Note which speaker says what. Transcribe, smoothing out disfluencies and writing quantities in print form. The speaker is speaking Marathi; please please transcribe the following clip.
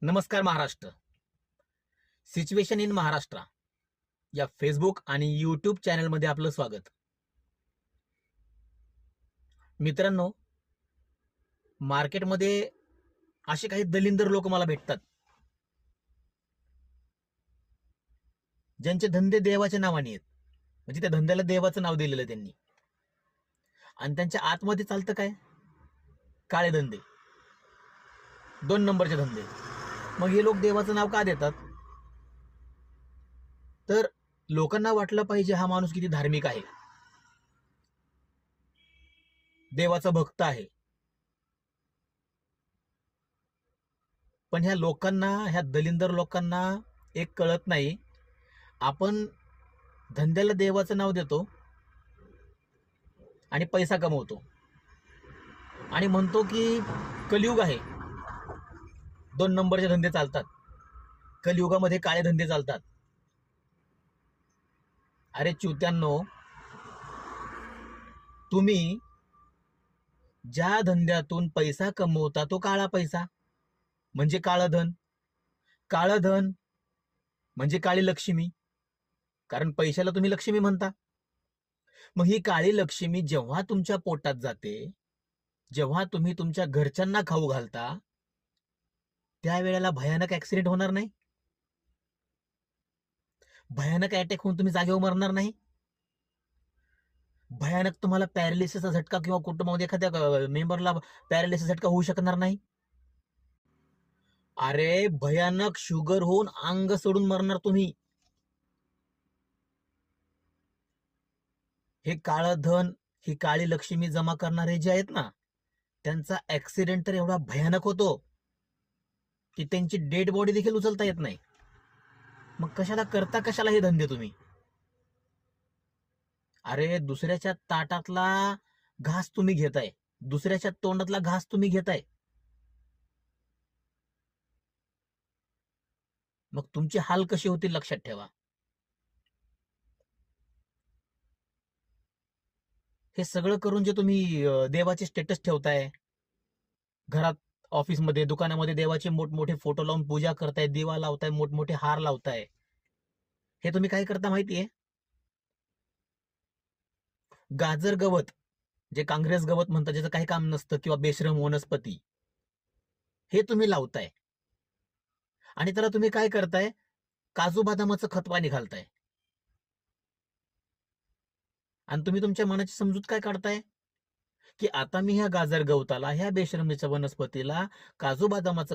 Speaker 1: नमस्कार महाराष्ट्र. सिच्युएशन इन महाराष्ट्र या फेसबुक आणि यूट्यूब चॅनलमध्ये आपलं स्वागत. मित्रांनो, मार्केटमध्ये असे काही दलिंदर लोक मला भेटतात, ज्यांचे धंदे देवाच्या नावाने आहेत. म्हणजे त्या धंद्याला देवाचं नाव दिलेलं आहे त्यांनी, आणि त्यांच्या आतमध्ये चालतं काय? काळे धंदे, 2 नंबरचे धंदे. मग हे लोक देवाचं नाव का देतात? तर लोकांना वाटलं पाहिजे हा माणूस किती धार्मिक आहे, देवाचा भक्त आहे. पण ह्या लोकांना, ह्या दलिंदर लोकांना एक कळत नाही, आपण धंद्याला देवाचं नाव देतो आणि पैसा कमवतो आणि म्हणतो की कलियुग आहे, 2 नंबरचे धंदे चालतात, कलियुगामध्ये काळे धंदे चालतात. अरे च्युत्यांनो, तुम्ही ज्या धंद्यातून पैसा कमवता तो काळा पैसा, म्हणजे काळं धन. काळं धन म्हणजे काळी लक्ष्मी, कारण पैशाला तुम्ही लक्ष्मी म्हणता. मग ही काळी लक्ष्मी जेव्हा तुमच्या पोटात जाते, जेव्हा तुम्ही तुमच्या घरच्यांना खाऊ घालता, त्यावेळेला भयानक ऍक्सिडेंट होणार नाही? भयानक अटॅक होऊन तुम्ही जागेवर मरणार नाही? भयानक तुम्हाला पॅरालिसिसचा झटका किंवा कुटुंबामध्ये एखाद्या मेंबरला पॅरालिसिस झटका होऊ शकणार नाही? अरे भयानक शुगर होऊन अंग सोडून मरणार तुम्ही. हे काळं धन, ही काळी लक्ष्मी जमा करणारे जे आहेत ना, त्यांचा ऍक्सिडेंट तर एवढा भयानक होतो की त्यांची डेड बॉडी देखील उचलता येत नाही. मग कशाला हे धंदे तुम्ही? अरे दुसऱ्याच्या ताटातला घास तुम्ही घेताय, दुसऱ्याच्या तोंडातला घास तुम्ही घेताय, मग तुमचे हाल कसे होतील लक्षात ठेवा. हे सगळं करून जे तुम्ही देवाचे स्टेटस ठेवताय, घरात, ऑफिसमध्ये, दुकानामध्ये देवाचे मोठमोठे फोटो लावून पूजा करताय, दिवा लावताय, मोठमोठे हार लावताय, हे तुम्ही काय करता माहितीये? गाजर गवत, जे काँग्रेस गवत म्हणतात, ज्याचं काही काम नसतं, किंवा बेशरम वनस्पती, हे तुम्ही लावताय. आणि त्याला तुम्ही काय करताय? काजू बदामाचं खत पाणी घालताय. आणि तुम्ही तुमच्या मनाची समजूत काय काढताय? की आता मी ह्या गाजर गवताला, ह्या बेशरमीच्या वनस्पतीला काजू बदामाचं